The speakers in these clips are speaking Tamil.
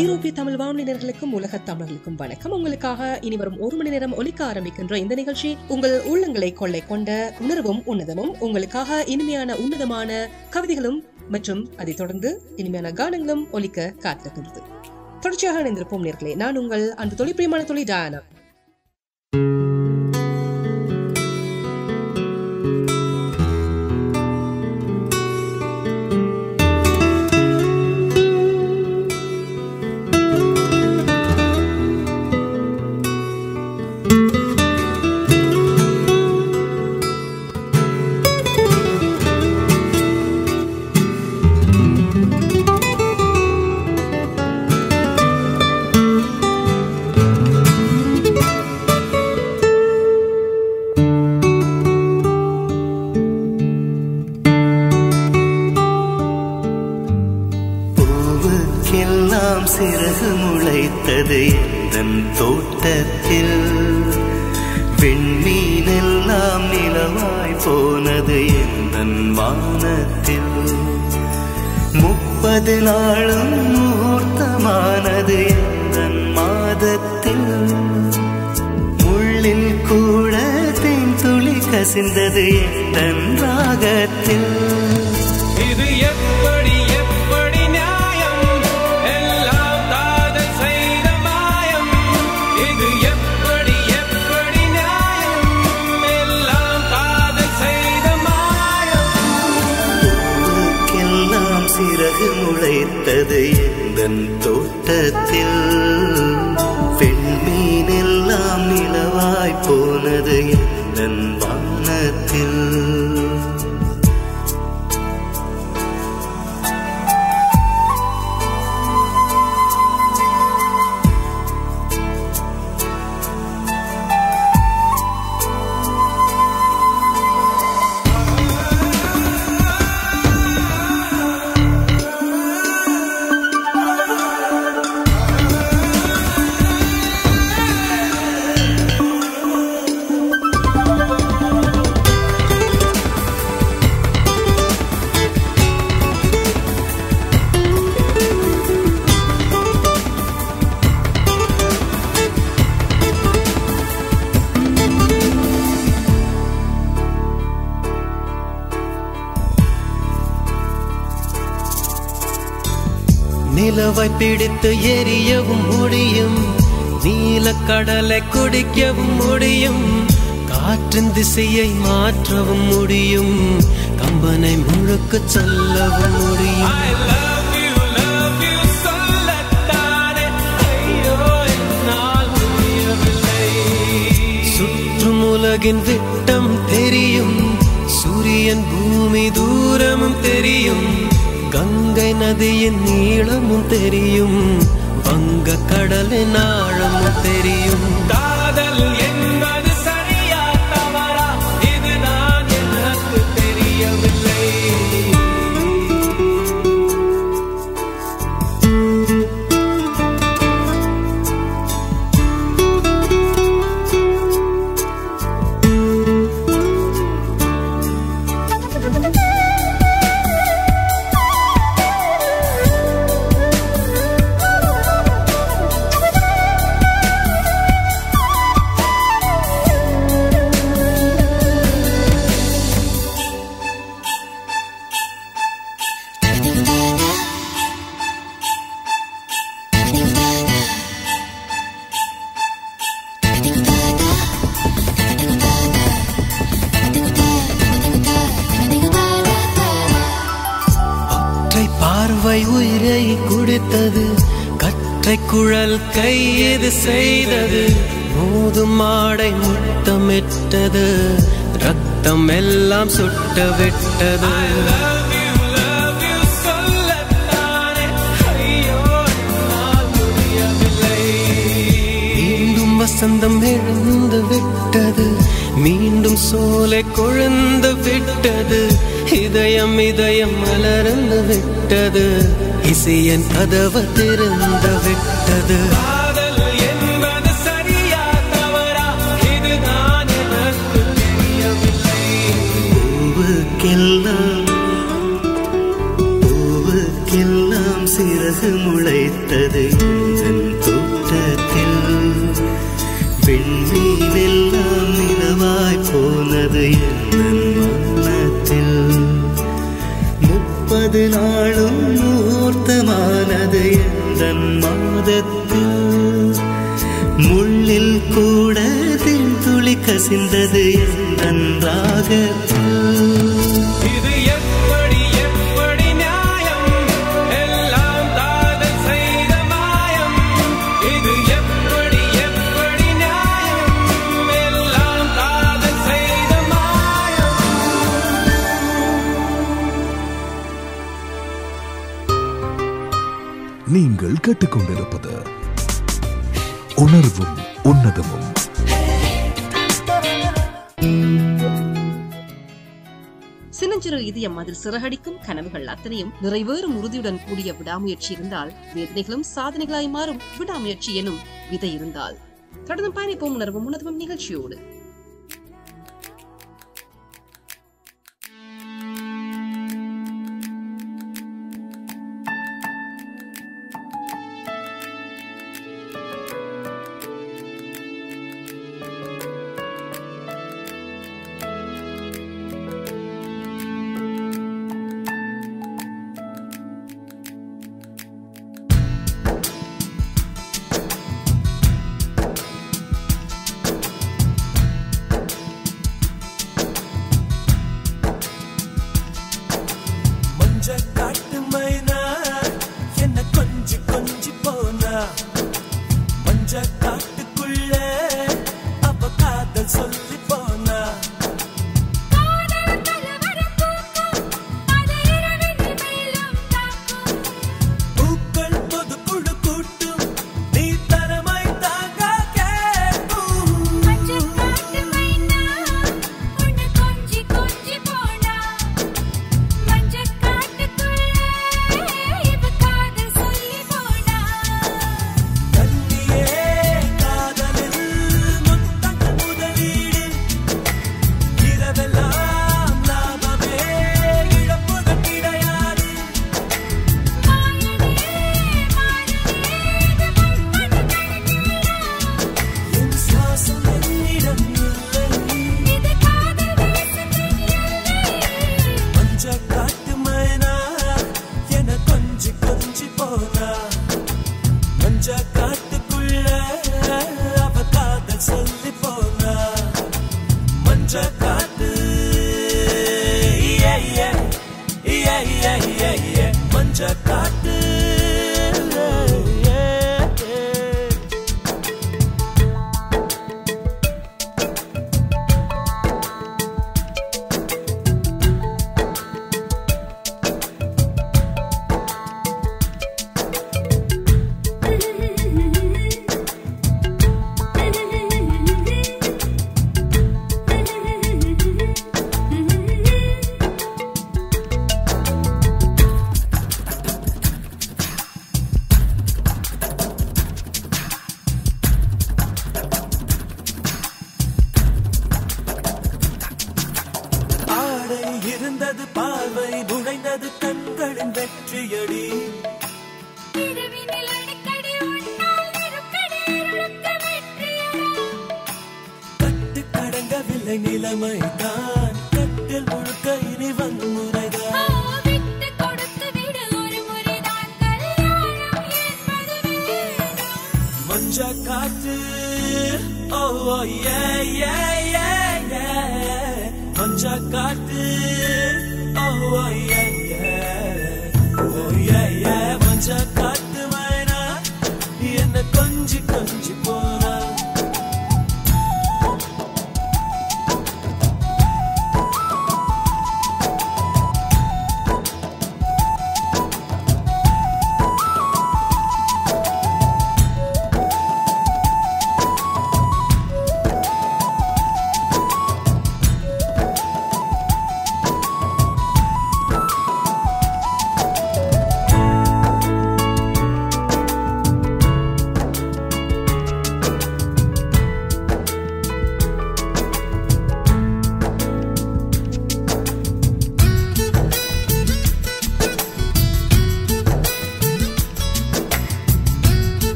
ஐரோப்பிய தமிழ் வானொலியினர்களுக்கும் உலக தமிழர்களுக்கும் வணக்கம். உங்களுக்காக இனி வரும் 1 மணி நேரம் ஒலிக்க ஆரம்பிக்கின்ற இந்த நிகழ்ச்சி உங்கள் உள்ளங்களை கொள்ளை கொண்ட உணர்வும் உன்னதமும். உங்களுக்காக இனிமையான உன்னதமான கவிதைகளும் மற்றும் அதை தொடர்ந்து இனிமையான கானங்களும் ஒலிக்க காத்திருக்கின்றது. தொடர்ச்சியாக இணைந்திருப்போம் நேர்களே. நான் உங்கள் அந்த தொழிற்பிரியமான தொழில் டயானா. சிறகு முளைத்தது எந்தன் தோட்டத்தில், வெண்மீனெல்லாம் நிலவாய் போனது எந்தன் வானத்தில், 30 நாளும் முகூர்த்தமானது எந்தன் மாதத்தில், முள்ளில் கூட தேன் துளி கசிந்தது எந்தன் ராகத்தில். இது எப்படி எப்படி நியாயம், எல்லாம் காதல் செய்த மாயம். இது எப்படி எப்படி நியாயம், எல்லாம் காதல் செய்த மாயம். பூவுக்கெல்லாம் சிறகு முளைத்தது எந்தன் தோட்டத்தில், பெண்மீனெல்லாம் நிலவாய் போனது எந்தன் வானத்தில். நிலவை பிடித்து எரியவும் முடியும், நீலக்கடலை குடிக்கவும் முடியும், காற்றின் திசையை மாற்றவும் முடியும், கம்பனை முழுக்க சொல்லவும் முடியும். சுற்றும் உலகின் விட்டம் தெரியும், சூரியன் பூமி தூரமும் தெரியும், கங்கை நதியின் நீளமும் தெரியும், வங்க கடலின் ஆழமும் தெரியும். காதல் என்பது சரியா தவறா, இது நான் எனக்கு தெரியவில்லை. உயிரை குடித்தது, கற்றை குழல் கையது செய்தது, மோதும் மாடை முத்தமிட்டது, ரத்தம் எல்லாம் சுட்ட விட்டது. மீண்டும் வசந்தம் எழுந்து விட்டது, மீண்டும் சோலை கொழுந்து விட்டது, இதயம் இதயம் மலர்ந்து விட்டது, இசையன் கதவு திறந்து விட்டது. காதல் என்பது சரியா தவறா, இது நான் எனக்கு தெரியவில்லை. பூவுக்கெல்லாம் சிறகு முளைத்தது எந்தன் தோட்டத்தில். விண்மீனெல்லாம் நிலவாய் போனது எந்தன் வானத்தில். 30 நாளும் முகூர்த்தமானது எந்தன் மாதத்தில். முள்ளில் கூட துளி கசிந்தது எந்தன் ராகத்தில். இது எப்படி எப்படி நியாயம்? எல்லாம் காதல் செய்த மாயம். இது எப்படி எப்படி நியாயம்? எல்லாம் காதல் செய்த மாயம். நீங்கள் கேட்டுக்கொண்டிருப்பது உணர்வும் உன்னதமும். சின்னஞ்சிறு இதயம் அதில் சிறகடிக்கும் கனவுகள் அத்தனையும் நிறைவேறும் உறுதியுடன் கூடிய விடாமுயற்சி இருந்தால் வேதனைகளும் சாதனைகளாய் மாறும். விடாமுயற்சி எனும் விதை இருந்தால். தொடர்ந்து பயணிப்போம் உணர்வும் உன்னதமும் நிகழ்ச்சியோடு.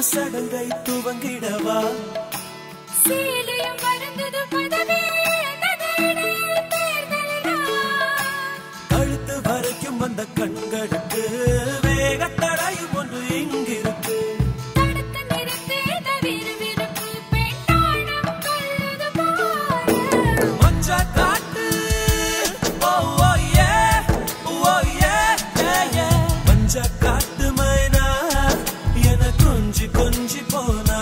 வந்து சடங்கை துவங்கிடவா சீலியம் வருந்தது பதவே கழுத்து வரைக்கும் வந்த கண்களுக்கு வேகத்தடையும் ஒன்று இங்கிருக்கு தடுத்து நிறுத்தேத விறுவிறுப்பு பெண்ணாடம் கொள்ளுது போல மஞ்ச காட்டு ஓ ஓ ஏ ஓ ஏ ஏ மஞ்ச காட்டு மைனா என கொஞ்சி கொஞ்சி போனா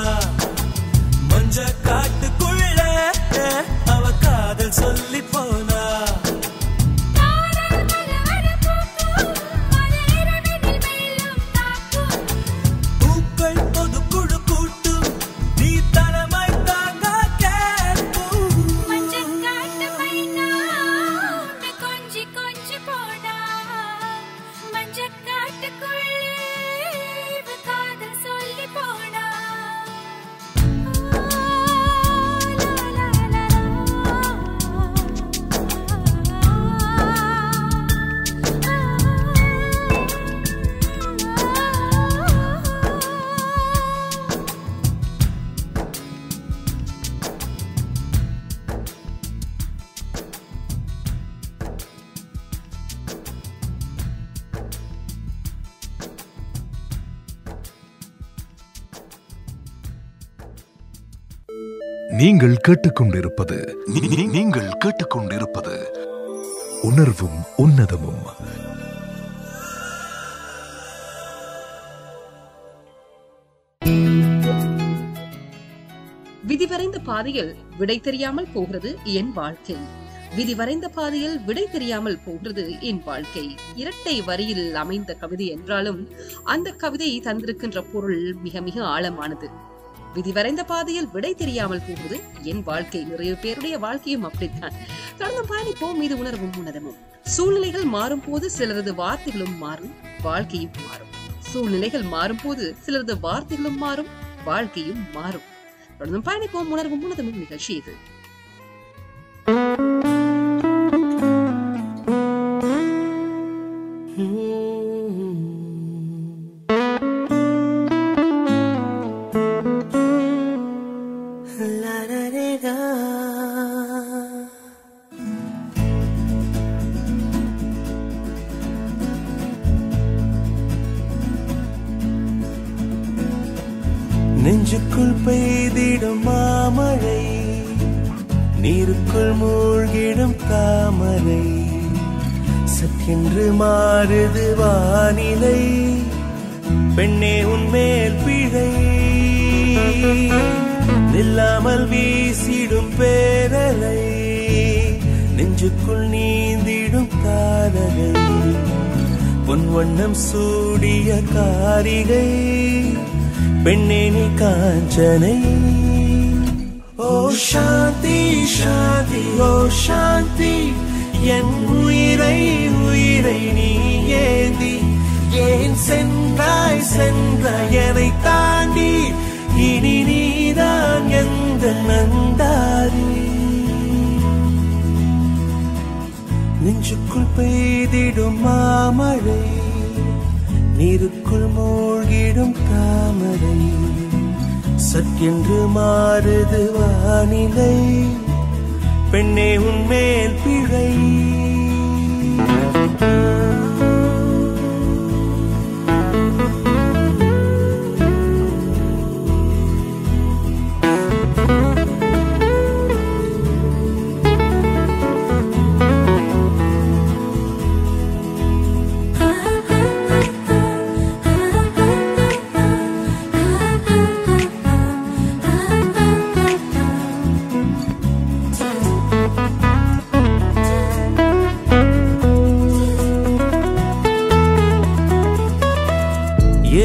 மஞ்ச காட்டுக்குள்ள அவ காதல் சொல்லி போனா பூக்கள் பொது குழு கூட்டும் நீ தலைமை தாங்க கேட்கும் மஞ்சக்காட்டு மைனா கொஞ்சி கொஞ்சி போனா மஞ்சக்காட்டுக்குள்ளே காதல் சொல்லி போனா நீங்கள் கேட்டுக்கொண்டிருப்பது நீங்கள் கேட்டுக்கொண்டிருப்பது உணர்வும் உன்னதமும். விதி வரைந்த பாதையில் விடை தெரியாமல் போகிறது என் வாழ்க்கை. விதி வரைந்த பாதையில் விடை தெரியாமல் போகிறது என் வாழ்க்கை. இரட்டை வரியில் அமைந்த கவிதை என்றாலும் அந்த கவிதை தந்திருக்கின்ற பொருள் மிக மிக ஆழமானது. விதி வரைந்த பாதையில் விடை தெரியாமல் போகிறது என் வாழ்க்கை. நிறைய பேருடைய வாழ்க்கையும் அப்படித்தான். தொடர்ந்து பயணிப்போம். இது உணர்வும் உன்னதமும். சூழ்நிலைகள் மாறும் போது சிலரது வார்த்தைகளும் மாறும், வாழ்க்கையும் மாறும். சூழ்நிலைகள் மாறும் போது சிலரது வார்த்தைகளும் மாறும், வாழ்க்கையும் மாறும். தொடர்ந்து பயணிப்போம். உணர்வும் உன்னதமும் நிகழ்ச்சி இது. நெஞ்சுக்குள் பெய்திடும் மாமழை, நீருக்குள் மூழ்கிடும் தாமரை, சற்றென்று மாறுது வானிலை, பெண்ணே உன்மேல் பிழை, நில்லாமல் வீசிடும் பேரலை, நெஞ்சுக்குள் நீந்திடும் தாரகை, பொன் வண்ணம் சூடிய காரிகை, பெண்ணே நீ காஞ்சனை. ஓ சாந்தி சாந்தி ஓ சாந்தி, என் உயிரை உயிரை நீ ஏந்தி ஏன் சென்றாய் சென்றாய் என்னை தாண்டி, இனி நீதான் எந்த நந்தாரி. நெஞ்சுக்குள் பெய்திடும் மாமழை, நீருக்குள் மூழ்கிடும் தாமரை, சற்றென்று மாறுது வானிலை, பெண்ணே உன்மேல் பிழை.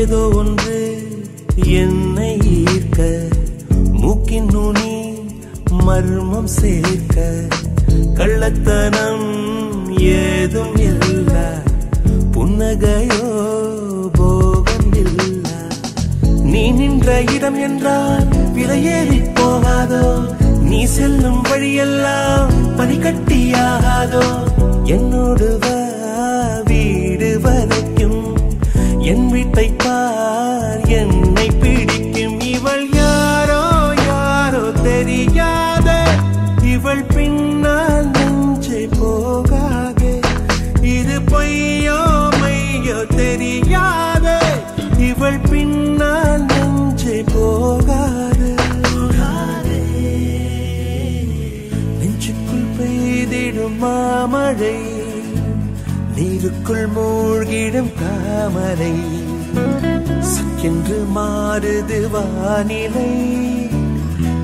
ஏதோ ஒன்று என்னை ஈர்க்க, மூக்கின் நுனி மர்மம் சேர்க்க, கள்ளத்தனம் ஏதும் இல்ல, புன்னகையோ போகம் இல்ல, நீ நின்ற இடம் என்றால் விலையேறி போகாதோ, நீ செல்லும் வழியெல்லாம் பனிக்கட்டியாகாதோ, என்னோடு வா வீடு வரைக்கும், என் வீட்டை பார் என்னை பிடிக்கும், மாமழை நீருக்குள் மூழ்கிடும் தாமரை சக்கென்று மாறுது வானிலை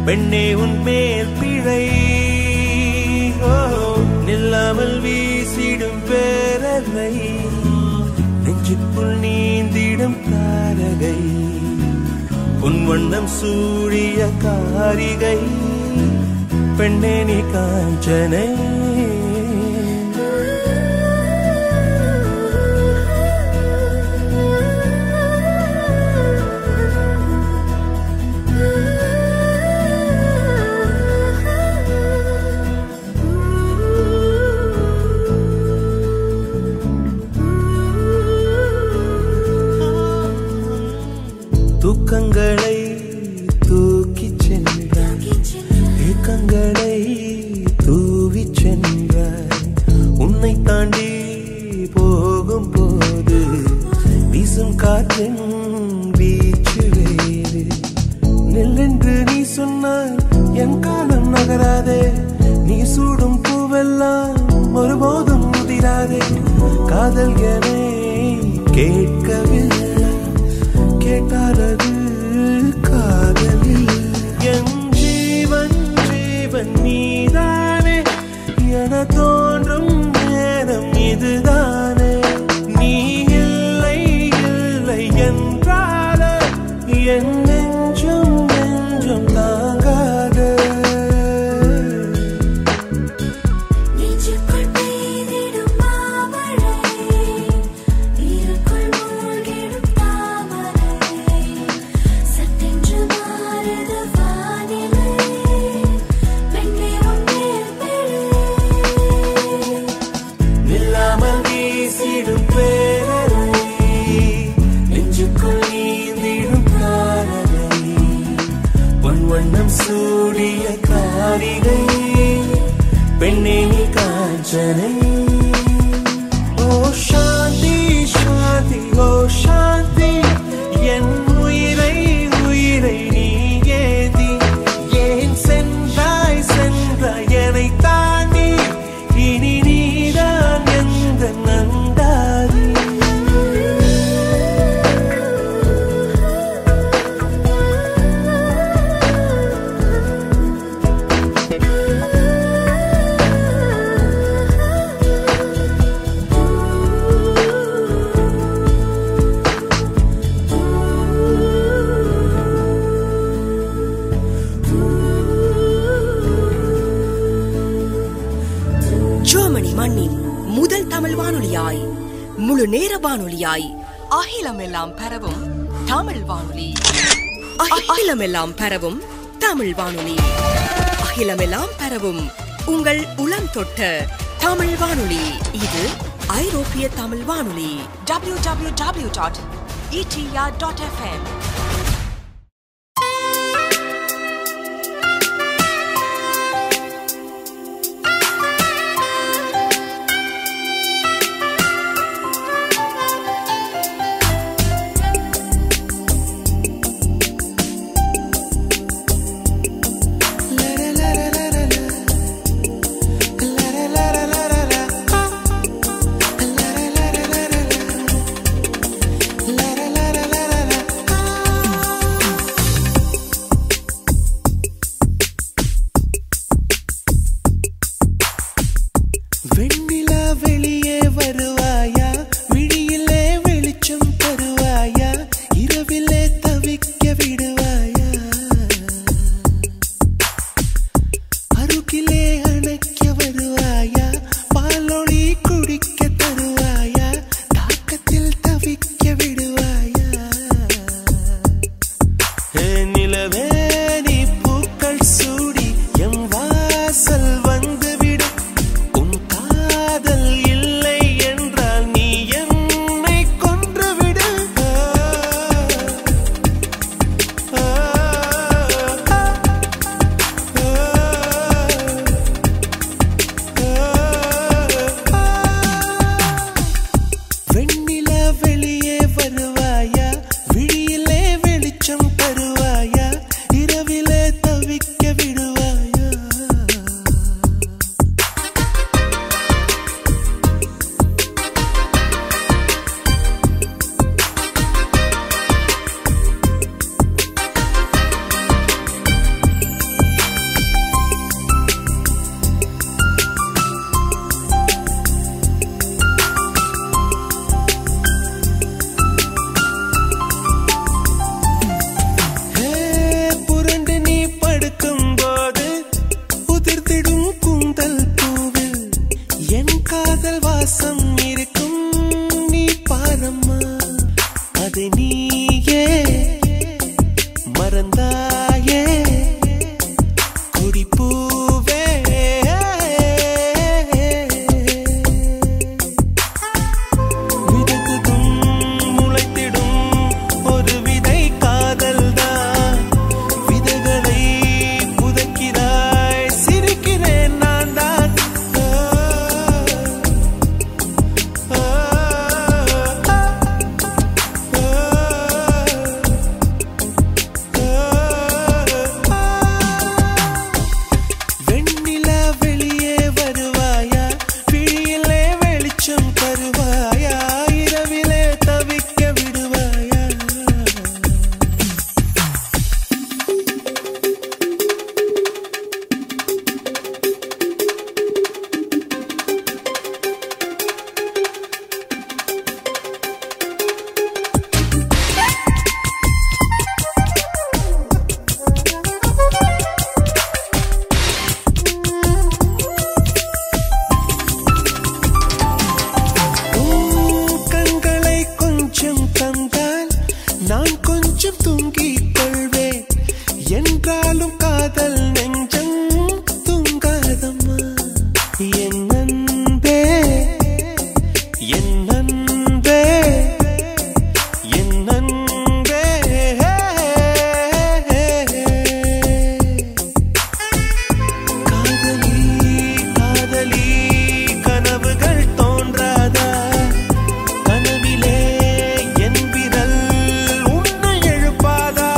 பெண்ணே உன் மேல் பிழை நில்லாமல் வீசிடும் பேரலை நெஞ்சுக்குள் நீந்திடும் தாரகை உன் வண்ணம் சூழிய காரிகை பெண்ணே நீ காஞ்சனை தூக்கங்களை தூக்கிச் சென்றாய் ஏக்கங்களை தூவிச் சென்றாய் உன்னை தாண்டி போகும் போது வீசும் காற்றின் வீச்சு வேறு நெல்லென்று நீ சொன்னாய் என் காலம் நகராதே நீ சூடும் பூவெல்லாம் ஒருபோதும் முதிராதே காதல் என கேட்கவில்லை கேட்டாரது காதலில் என் ஜீவன் ஜீவன் நீதானே என தோன்றும் நேரம் இதுதானே நீ இல்லை இல்லை என்றால என் நெஞ்சும் நெஞ்சும் தாங்காத சூடிய காரிகை பெண்ணே நீ காஞ்சனை ஓ சாந்தி சாந்தி ஓ சாந்தி என் உயிரை உயிரை நீ ஏந்தி ஏன் சென்றாய் சென்றாய் என்னை தாண்டி இனி நீதான் எந்த நந்தாதி ஜெர்மனி மண்ணின் முதல் தமிழ் வானொலியாய் முழு நேர வானொலியாய் அகிலமெல்லாம் பரவும் தமிழ் வானொலி அகிலமெல்லாம் பரவும் தமிழ் வானொலி அகிலமெல்லாம் பரவும் உங்கள் உளம் தொட்ட தமிழ் வானொலி இது ஐரோப்பிய தமிழ் வானொலி www.etr.fm மறந்தாயே கொடிப்பூவே விதைத்ததும் முளைத்திடும் ஒரு விதை காதல்தான் விதைகளை புதைக்கிறாய் சிரிக்கிறேன் நான் தான் வெண்ணிலா வெளியே வருவாயா விழியிலே வெளிச்சம் தருவாயா இரவிலே தவிக்க விடுவாயா கண்களை கொஞ்சம் தந்தால் நான் கொஞ்சம் தூங்கிக் கொள்வேன் என்றாலும் காதல் நெஞ்சம் தூங்காதம்மா என் அன்பே என் அன்பே என் அன்பே காதலி காதலி கனவுகள் தோன்றாதா கனவிலே என் விரல் உன்னை எழுப்பாதா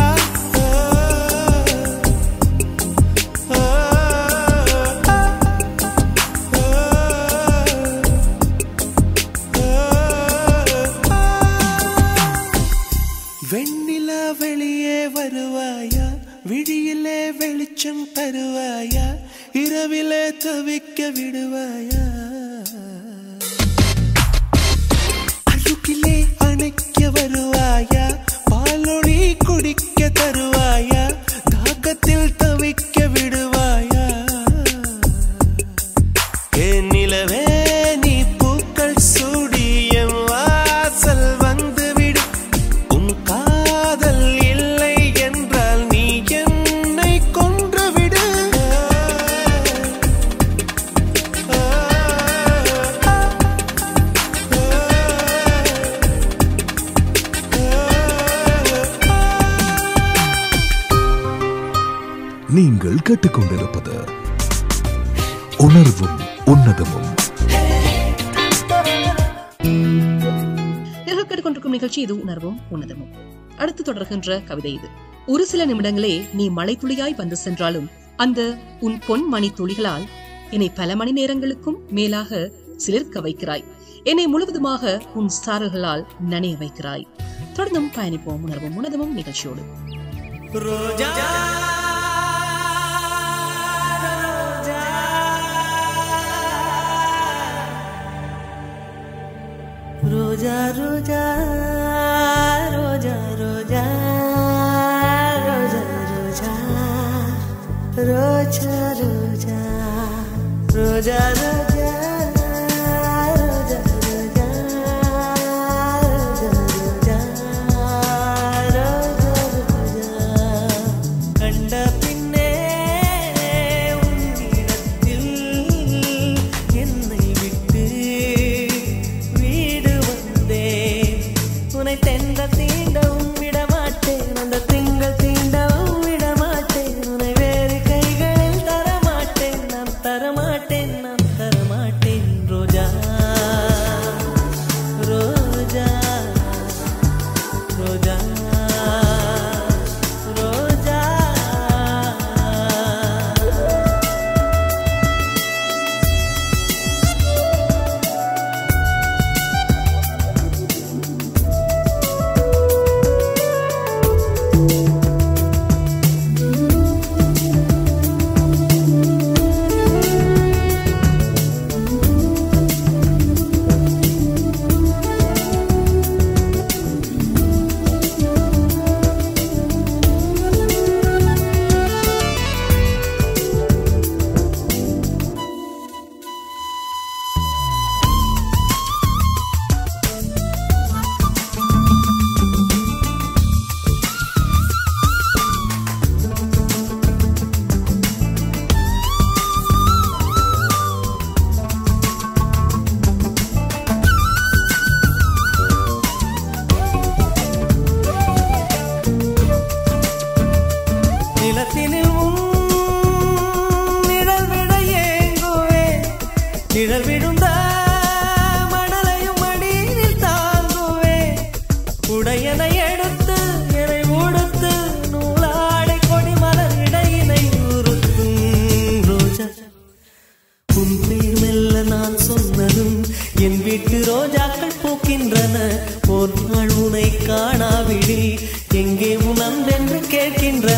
வெண்ணிலா வெளியே வருவாயா விழியிலே வெளிச்சம் தருவாயா இரவிலே தவிக்க விடுவாயா அழுக்கிலே அணைக்க வருவாயா பாலொளி குடிக்க தருவாயா தாகத்தில் தவிக்க விடுவாயா என் நிலவே நீ பூக்கள் சூடி என் வாசல் வந்து விடு உன் காதல் இல்லை என்றால் நீ என்னை கொன்று விடு நீங்கள் கேட்டுக்கொண்டிருப்பது உணர்வும் உன்னதமும். நீங்கள் கேட்டுக்கொண்டிருக்கும் நிகழ்ச்சி இது உணர்வும் உன்னதமும். அடுத்து தொடர்கின்ற கவிதை இது. ஒரு சில நிமிடங்களே நீ மழை துளியாய் வந்து சென்றாலும் அந்த உன் பொன் மணி துளிகளால் என்னை பல மணி நேரங்களுக்கும் மேலாக சிலிர்க்க வைக்கிறாய். என்னை முழுவதுமாக உன் சாரல்களால் நனைய வைக்கிறாய். தொடர்ந்தும் பயணிப்போம் உணர்வும் உன்னதமும் நிகழ்ச்சியோடு. ரோஜா ரோஜா ரோஜா ரோஜா ரோஜா ரோஜா ரோஜா ரோஜா ரோஜா ரோஜா ரோஜா கண்ண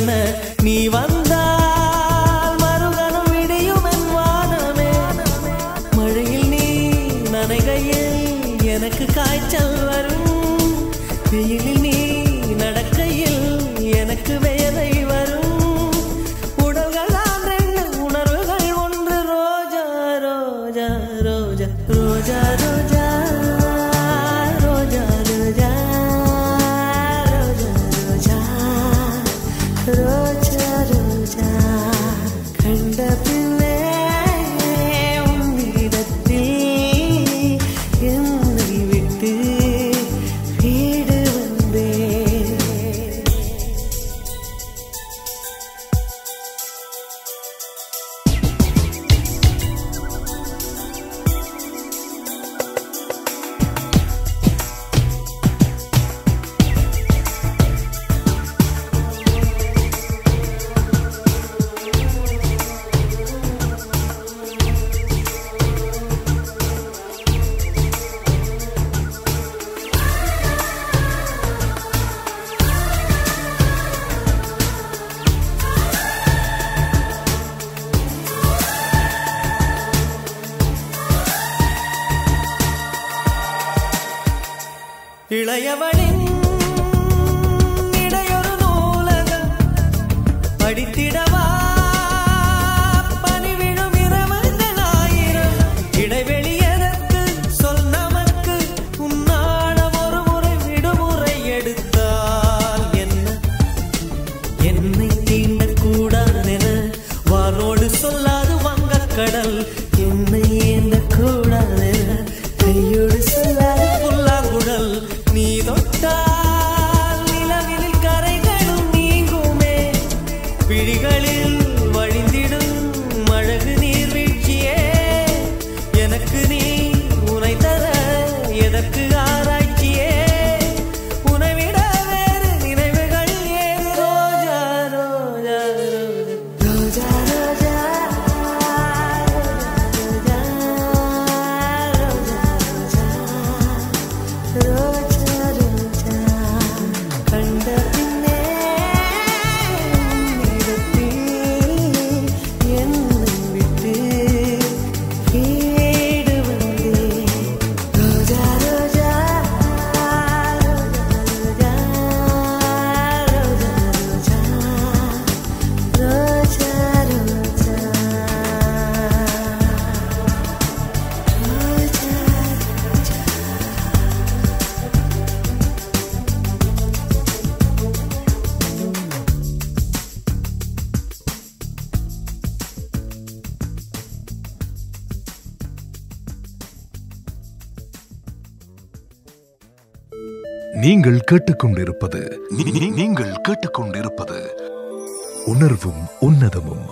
என நீ வந்தால் மறுகணம் விடியும் என் வானமே. மழையில் நீ நனைகையில் எனக்கு காய்ச்சல் வரும், வெயிலில் நீ நடக்கையில் எனக்கு வேலை வரும். உடல்கள் தான் ரெண்டு, உணர்வுகள் ஒன்று. ரோஜா ரோஜா ரோஜா ரோஜா ரோஜா ரோஜா ரோஜா ரோஜா ரோஜா ரோஜா கண்ட பின்னே உன்னிடத்தில் என்னை விட்டு வீடு வந்தேன். இளையவனின் இடையொரு நூலகம் படித்திடவா பனிவிழும் இரவுகள் ஆயிரம். இடைவெளி எதற்கு சொல் நமக்கு, உன்னாடம் ஒரு முறை விடுமுறை எடுத்தால் என்ன? என்னை தீண்டக்கூடாதென வாரோடு சொல்லாது வங்கக்கடல், என்னை ஏந்தக்கூடாதென கையோடு சொல்லாது புல்லாங்குழல். நீ தொட்டால் நிலவில் கரைகளும் நீங்குமே, விழிகளில் வழிந்திடும் அழகு நீர்வீழ்ச்சியே. எனக்கு நீ உனை தர எதற்கு ஆராய்ச்சியே, உனைவிட வேறு நினைவுகள் ஏது? ரோஜா ரோஜா ரோஜா ரோஜா ரோஜா ரோஜா ரோஜா கண்ட பின்னே உன்னிடத்தில் என்னை விட்டு வீடு வந்தேன். ரோஜா ரோஜா ரோஜா ரோஜா ரோஜா ரோஜா நீங்கள் கேட்டுக்கொண்டிருப்பது நீங்கள் கேட்டுக்கொண்டிருப்பது உணர்வும் உன்னதமும்.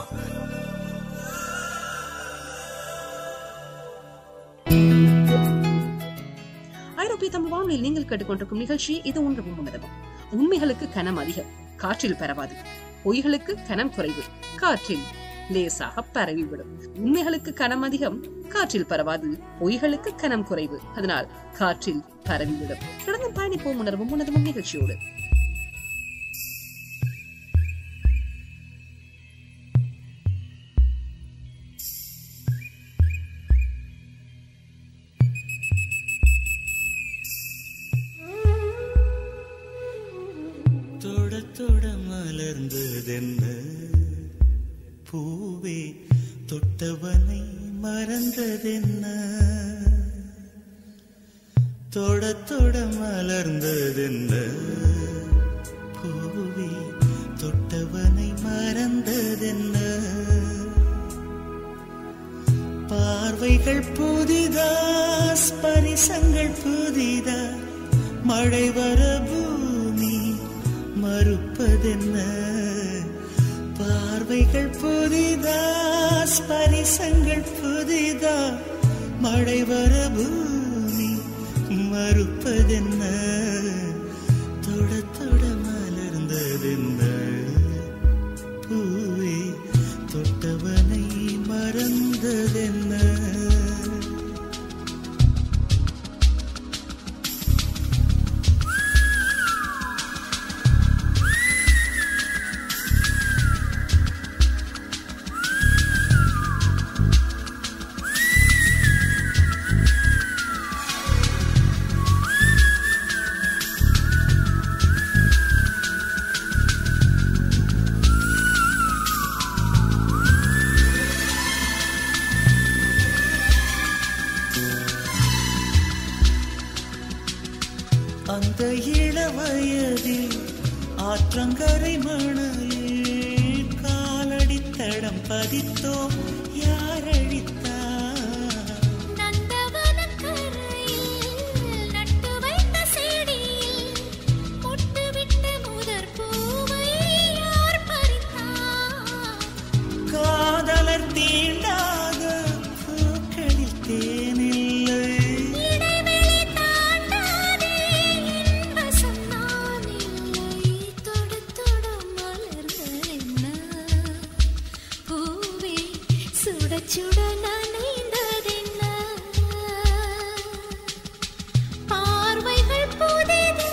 ஐரோப்பிய தமிழ் வானொலியில் நீங்கள் கேட்டுக்கொண்டிருக்கும் நிகழ்ச்சி இது உணர்வும் உன்னதமும். உண்மைகளுக்கு கனம் அதிகம், காற்றில் பரவாது. பொய்களுக்கு கனம் குறைவு, காற்றில் லேசாக பரவிவிடும். உண்மைகளுக்கு கனம் அதிகம், காற்றில் பரவாது. பொய்களுக்கு கனம் குறைவு, அதனால் காற்றில் பரவிவிடும். தொடர்ந்து பயணிப்போம் உணர்வும் உன்னதமும் நிகழ்ச்சியோடு. தொட தொட மலர்ந்ததென்ன பூவே, தொட்டவனை மறந்ததென்ன? தொட தொட மலர்ந்ததென்ன பூவே, தொட்டவனை மறந்ததென்ன? பார்வைகள் புதிதா, ஸ்பரிசங்கள் புதிதா, மழை வர பூமி மறுப்பதென்ன? பார்வைகள் புதிதா, ஸ்பரிசங்கள் புதிதா, மழை வர பூமி மறுப்பதென்ன? தொட தொட மலர்ந்ததென்ன பூவே, தொட்டவனை மறந்ததென்ன? இளவயதில் ஆற்றங்கரை மணலில் காலடித்தடம் பதித்தோம் யார் அழித்தார்? நந்தவனக்கரையில் நட்டு வைத்த செடியில் முட்டுவிட்ட முதற் பூவை யார் பறித்தார்? காதலர் தீண்டாத பூக்களில் தேனில்லை. இடைவெளி தாண்டாதே என் வசம் நான் இல்லை. தொடு தொடு மலர்ந்ததென்ன? பூவே சுட சுட நனைந்ததென்ன? பார்வைகள் புதிது,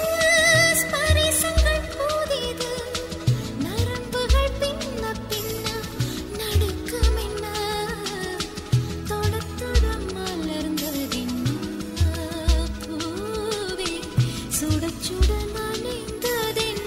ஸ்பரிசங்கள் புதிது, நரம்புகள் பின்ன பின்ன நடுக்கமென்ன? தொடு தொடு மலர்ந்ததென்ன? பூவே சுட சுட நனைந்ததென்ன?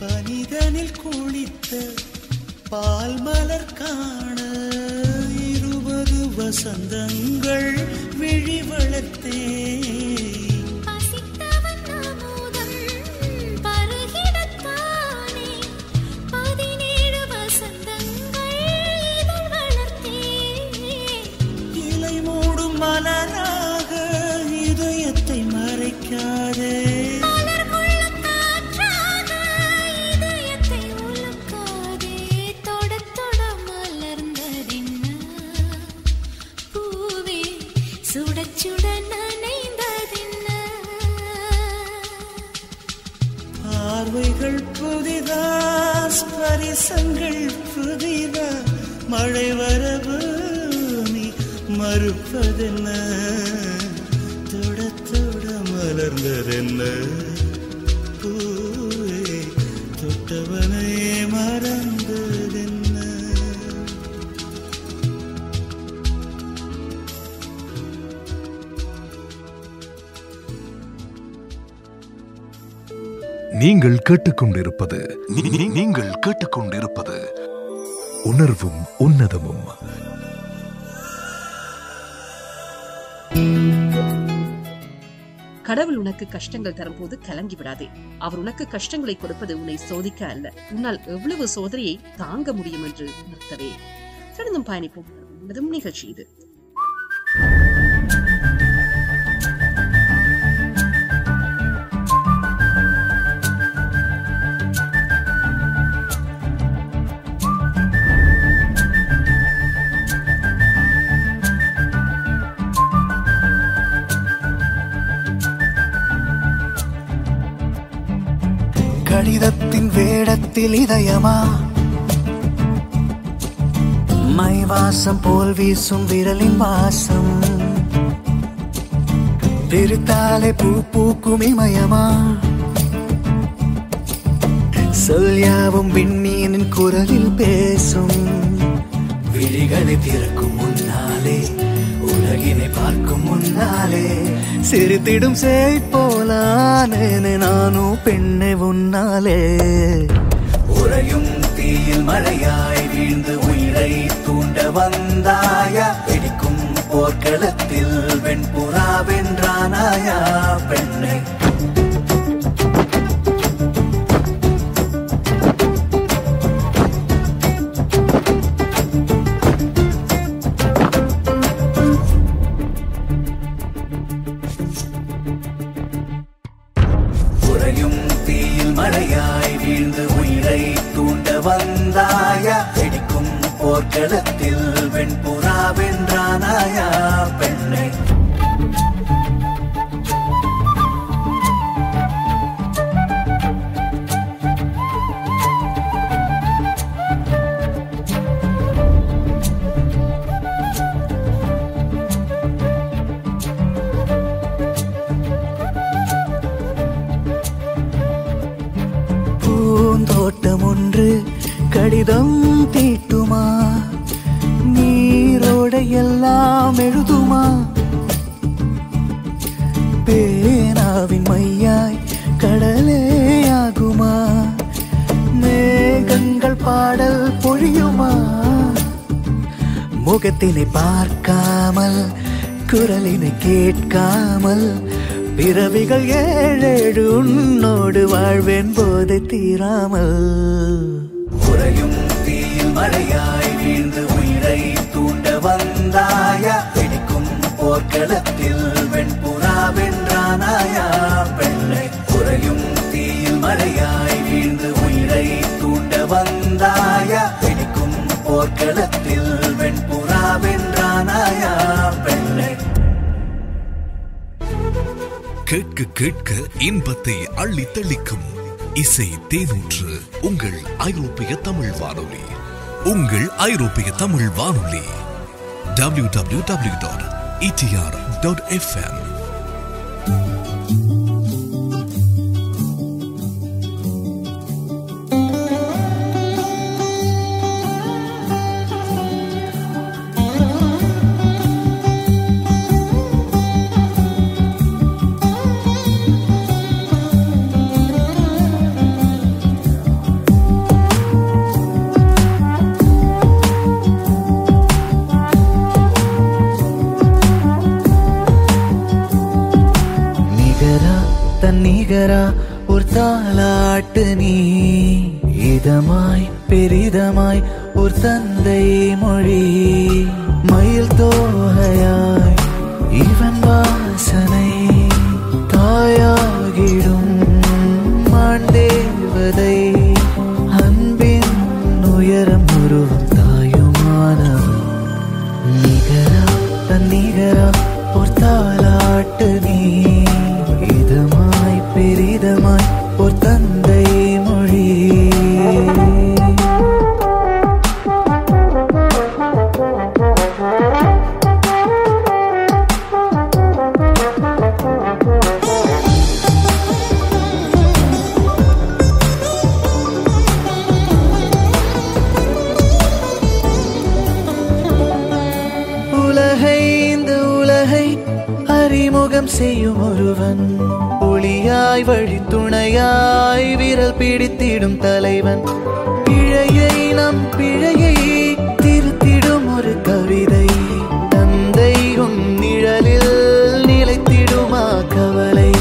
பனிதனில் குளித்த பால் மலர் காண 20 வசந்தங்கள் விழி வளர்த்தேன். பசித்தவன் அமுதம் பருகிடத்தானே 17 வசந்தங்கள் இதழ் வளர்த்தேன். இலை மூடும் மலராக இதயத்தை மறைக்காதே. மலர் கொள்ளும் காற்றாக இதயத்தை உலுக்காதே. தொட தொட மலர்ந்ததென்ன? பூவே சுட சுட நனைந்ததென்ன? பார்வைகள் புதிதா, ஸ்பரிசங்கள் புதிதா, மழை வரவு நீ மறுப்பதென்ன? தொட தொட மலர்ந்ததென்ன? பூவே தொட்டவனை மறந்ததென்ன? நீங்கள் கேட்டுக்கொண்டிருப்பது நீங்கள் கேட்டுக்கொண்டிருப்பது உணர்வும் உன்னதமும். கடவுள் உனக்கு கஷ்டங்கள் தரும்போது கலங்கி விடாதே. அவர் உனக்கு கஷ்டங்களை கொடுப்பது உன்னை சோதிக்க அல்ல, உன்னால் எவ்வளவு சோதனையை தாங்க முடியும் என்று உணர்த்தவே. தொடர்ந்தும் பயணிப்போம். உன்னதம் நிகழ்ச்சி இது. கடிதத்தின் வேடத்தில் இதயமா, மை வாசம் போல் வீசும் விரலின் வாசம், பிரித்தாலே பூ பூக்கும் இமயமா, சொல்யாவும் விண்மீனின் குரலில் பேசும், விழிகளை திறக்கும் முன்னாலே, உலகினை பார்க்கும் முன்னாலே, சிரித்திடும் சேய் போலானேனே நானும் பெண்ணை உன்னாலே. உறையும் தீயில் மழையாய் வீழ்ந்து உயிரை தூண்ட வந்தாயா, வெடிக்கும் போர்க்களத்தில் வெண்புறா வென்றானாயா பெண்ணை. மழையாய் வீழ்ந்து உயிரை தூண்ட வந்தாயா வெடிக்கும் போர்க்களத்தில் வெண்புறா வென்றானாயா பெண்ணை பூந்தோட்டம் ஒன்று கடிதம் தீட்டுமா நீரோட எல்லாம் எழுதுமா பேனாவின் மையாய் கடலே ஆகுமா மேகங்கள் பாடல் பொழியுமா முகத்தினை பார்க்காமல் குரலினை கேட்காமல் பிறவிகள் ஏழேழு உன்னோடு வாழ்வேன் போதை தீராமல் உறையும் தீயில் மழையாய் வீழ்ந்து உயிரை தூண்ட வந்தாயா வெடிக்கும் போர்க்களத்தில் வெண்புறா வென்றானாயா பெண்ணை உறையும் தீயில் மழையாய் வீழ்ந்து உயிரை தூண்ட வந்தாயா வெடிக்கும் போர்க்களத்தில் வெண்புறா வென்றானாயா பெண்ணை கேட்க கேட்க இன்பத்தை அள்ளி தெளிக்கும் இசை தேனூற்று உங்கள் ஐரோப்பிய தமிழ் வானொலி. உங்கள் ஐரோப்பிய தமிழ் வானொலி www.etr.fm. நிகரா ஒரு தாலாட்டு நீ இதமாய் பெரிதமாய் ஒரு தந்தை மொழி மயில் தோகையாய் இவன் வாசனை தாயாகிடும் மாண்டேவதை அன்பின் உயரம் உருவம் தாயுமானவன் நிகரா தன் நிகரா ஒரு தாலாட்டு நீ இதமாய் பெரிதமாய் ஒரு தந்தை மொழி உலகை இந்த உலகை அறிமுகம் செய்யும் ஒருவன் ஒளியாய் வழித்துணையாய் விரல் பிடித்திடும் தலைவன் பிழையை நம் பிழையை திருத்திடும் ஒரு கவிதை தந்தை உன் நிழலில் நிலைத்திடுமா கவலை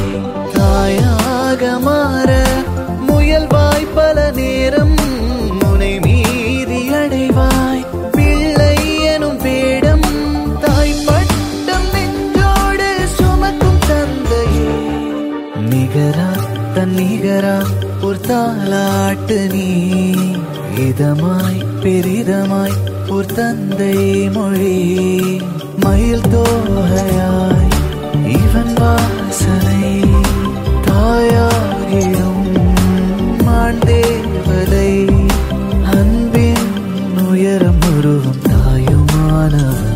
தாயாக மாற முயல்வாய் பல நேரம் முனை மீறி அடைவாய் பிள்ளை எனும் வேடம் தாய் பட்டம் நெஞ்சோடு சுமக்கும் தந்தையே நிகரா தன் நிகரா ஒரு தாலாட்டு நீ இதமாய் பெரிதமாய் ஒரு தந்தை மொழி மயில் தோகையாய் இவன் வாசனை தாயாகிடும் மாண்டேவதை அன்பின் உயரம் உருவம் தாயுமானவன்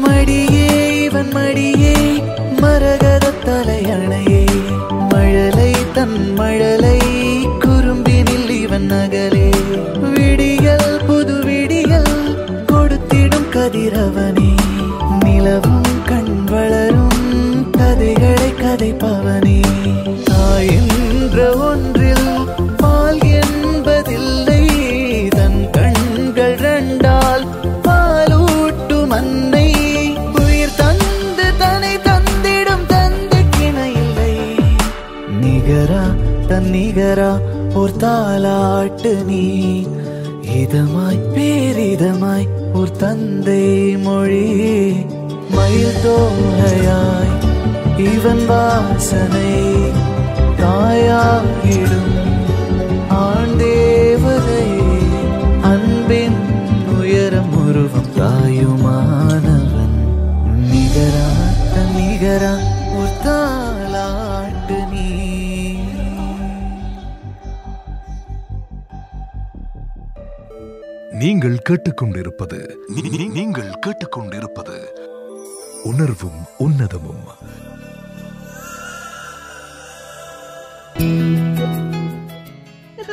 மடியே இவன் மடியே மரகத தலையணையே மழலை தன் மழலை குறும்பினில் இவன் நகலே விடியல் புது விடியல் கொடுத்திடும் கதிரவனே நிலவும் கண் வளரும் கதைகளை கதைப்பவனே தாய் என்ற ஒன்றில் பால் என்பதில்லை தன் கண்கள் ரெண்டால் பாலூட்டும் அன்னை நிகரா ஒரு தாலாட்டு நீ இதமாய் பேரிதமாய் ஒரு தந்தை மொழி மயில் தோகையாய் இவன் வாசனை தாயாகிடும் ஆண்டேவதை அன்பின் உயரம் உருவம் தாயுமானவன் நிகரா நிகரா ஒரு தாலாட்டு நீ. நீங்கள் கேட்டுக்கொண்டிருப்பது உணர்வும் உன்னதமும்.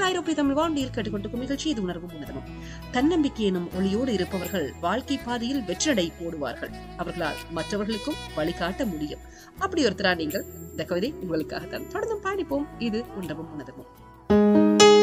ஐரோப்பிய தமிழ் வானொலியில் கேட்டுக்கொண்டிருக்கும் நிகழ்ச்சி இது உணர்வும் உன்னதமும். தன்னம்பிக்கை எனும் ஒளியோடு இருப்பவர்கள் வாழ்க்கை பாதையில் வெற்றடை போடுவார்கள். அவர்களால் மற்றவர்களுக்கும் வழிகாட்ட முடியும். அப்படி ஒருத்தரா நீங்கள். இந்த கவிதை உங்களுக்காகத்தான். தொடர்ந்து பயணிப்போம். இது உணர்வும் உன்னதமும்.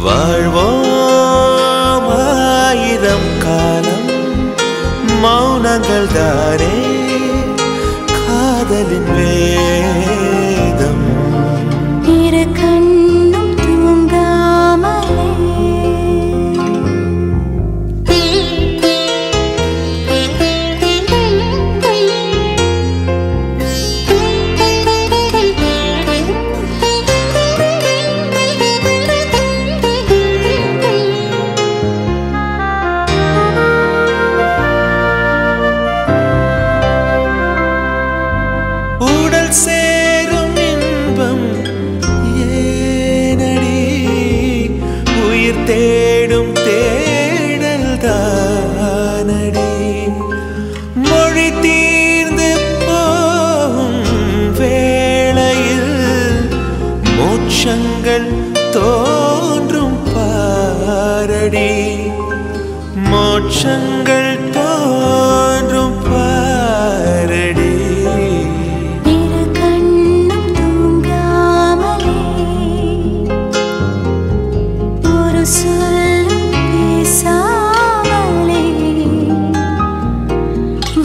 வாழ்வோம் ஆயிரம் காலம் மௌனங்கள் தானே காதலின் வேதம். இரு கண்ணும் தூங்காமலே உடல் சேரும் இன்பம் ஏனடி, உயிர் தேடும் தேடல் தானடி. மொழி தீர்ந்து போகும் வேளையில் மோட்சங்கள் தோன்றும் பாரடி, மோட்சங்கள் தோன்றும் பாரடி. இரு கண்ணும் தூங்காமலே ஒரு சொல்லும் பேசாமலே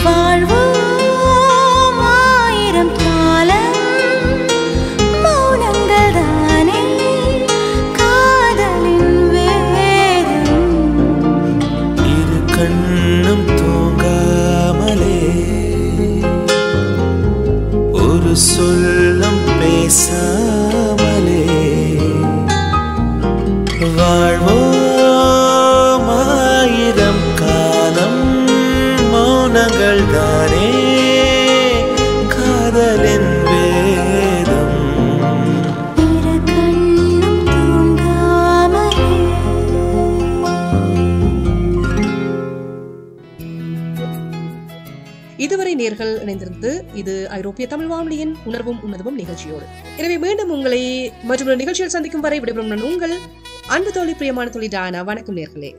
வாழ்வோம் ஆயிரம் காலம் மௌனங்கள் தானே காதலின் வேதம். இரு கண்ணும் தூங்காமலே ஒரு சொல்லும் பேசாமலே வாழ்வோம் ஆயிரம் காலம் மௌனங்கள் தானே காதலின் வேதம். இரு கண்ணும் தூங்காமலே இதுவரை நேர்கள் இணைந்திருந்து இது ஐரோப்பிய தமிழ் வானொலியின் உணர்வும் உன்னதமும் நிகழ்ச்சியோடு. எனவே மீண்டும் உங்களை மற்றொரு நிகழ்ச்சியில் சந்திக்கும் வரை விடைபெறும் நான் உங்கள் அன்பு தோழி, பிரியமான தோழி டானா. வணக்கம் நேர்களே.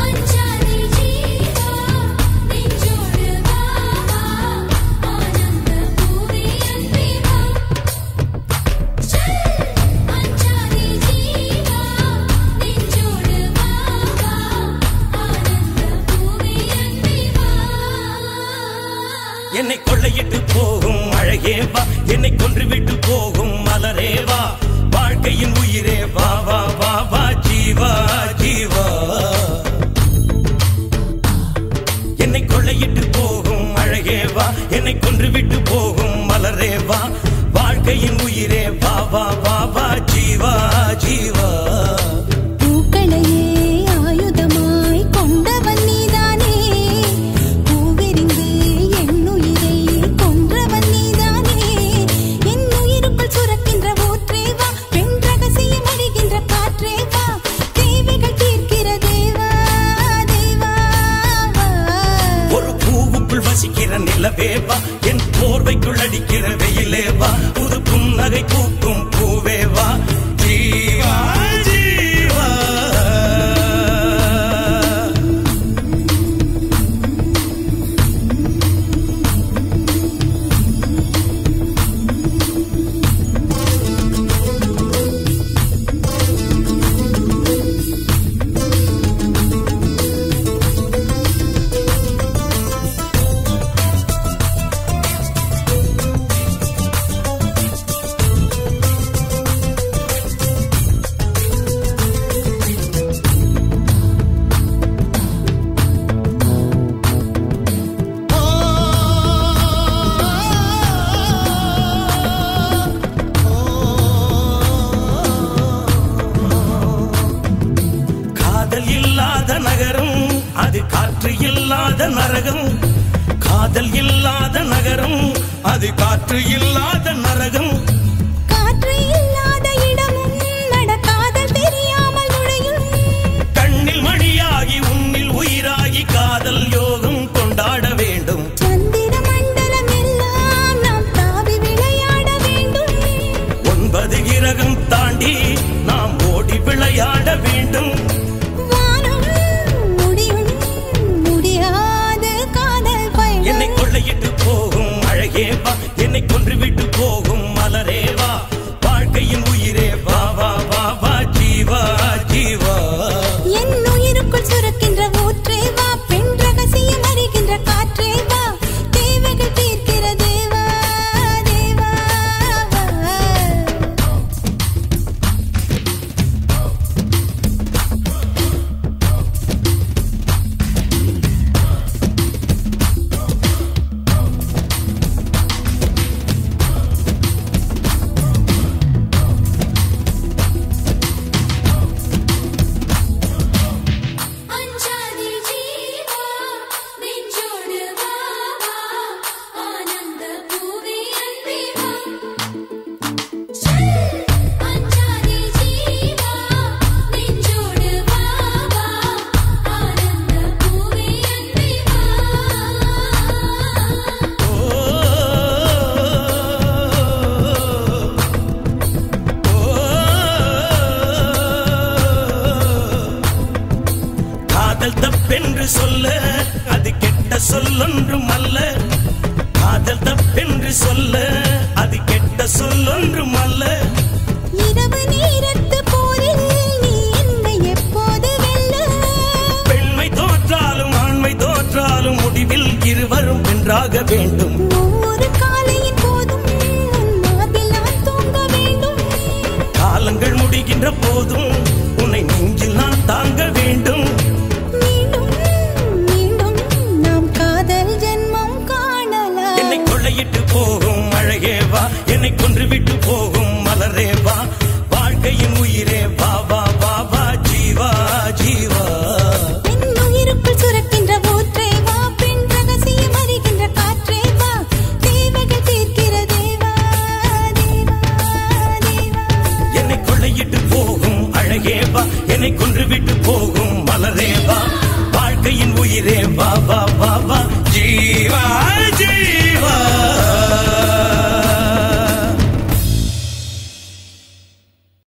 அஞ்சாதி ஜீவா நெஞ்சோடு வா வா ஆனந்த பூவே அன்பே வா. அஞ்சாதி ஜீவா நெஞ்சோடு வா வா ஆனந்த பூவே அன்பே வா. என்னை கொள்ளையிட்டு போகும் அழகே வா, என்னை கொன்றுவிட்டு போகும் மலரே வா, வாழ்க்கையின் உயிரே வா வா வா வா ஜீவா ஜீவா. என்னை கொள்ளையிட்டு போகும் அழகே வா, என்னை கொன்றுவிட்டு போகும் மலரே வா, வாழ்க்கையின் உயிரே வா வா வா வா ஜீவா ஜீவா. பூக்களையே ஆயுதமாய் கொண்டவன் நீதானே, பூவெறிந்து என்னுயிரை கொன்றவன் நீதானே. என் உயிருக்குள் சுரக்கின்ற ஊற்றே வா, பெண் ரகசியம் அறிகின்ற காற்றே வா, தேவைகள் தீர்க்கிற தேவா தேவா வா. ஒரு பூவுக்குள் வசிக்கிற நிலவே வா, என் போர்வைக்குள் அடிக்கிற வெயிலே வா, புது புன்னகை பூக்கும் பூவே வா ஜீவா ஜீவா. நரகம் காதல் இல்லாத நகரம் அது காற்று இல்லாத நரகம் காற்று இல்லாத இடமும் நடக்காதல் தெரியாமல் நுழையும் கண்ணில் மணியாகி உன்னில் உயிராகி காதல் யோகம் கொண்டாட வேண்டும் சந்திரன் கொன்று விட்டு போகும் மலரே வா வாழ்க்கையின் உயிரே வா வா வா வா ஜீவா ஜீவா என் உயிருக்குள் சுரக்கின்ற ஊற்றே வா பெண் ரகசியம் அறிகின்ற காற்றே வா தேவைகள் தீர்க்கிற தேவா தேவா அஞ்சாதி ஜீவா நெஞ்சோடு வா வா ஆனந்த பூவே அன்பே வா அஞ்சாதி ஜீவா நெஞ்சோடு வா வா ஆனந்த பூவே அன்பே வா காதல் தப்பென்று சொல்ல அது கெட்ட சொல்லொன்றும் அல்ல காதல் தப்பென்று சொல்ல அது கெட்ட சொல்லொன்றும் அல்ல இரவு நேரத்து போரில் நீ என்னை எப்போது வெல்ல பெண்மை தோற்றாலும் ஆண்மை தோற்றாலும் முடிவில் இருவரும் வென்றாக வேண்டும் ஒவ்வொரு காலையின் போதும் உன் மார்பில் நான் தூங்க வேண்டும் காலங்கள் முடிகின்ற போதும் உன்னை நெஞ்சில் நான் தாங்க வேண்டும் மீண்டும் மீண்டும் நாம் காதல் ஜென்மம் காணலாம் என்னை கொள்ளையிட்டு போகும் அழகே வா என்னை கொன்று விட்டு போகும் மலரே வா வாழ்க்கையின் உயிரே வா வா வா வா ஜீவா ஜீவா என் உயிருக்குள் சுரக்கின்ற ஊற்றே வா பெண் ரகசியம் அறிகின்ற காற்றே வா தேவைகள் தீர்க்கிற தேவா தேவா தேவா என்னை கொள்ளையிட்டு போகும் அழகே வா என்னை கொன்று விட்டு போகும்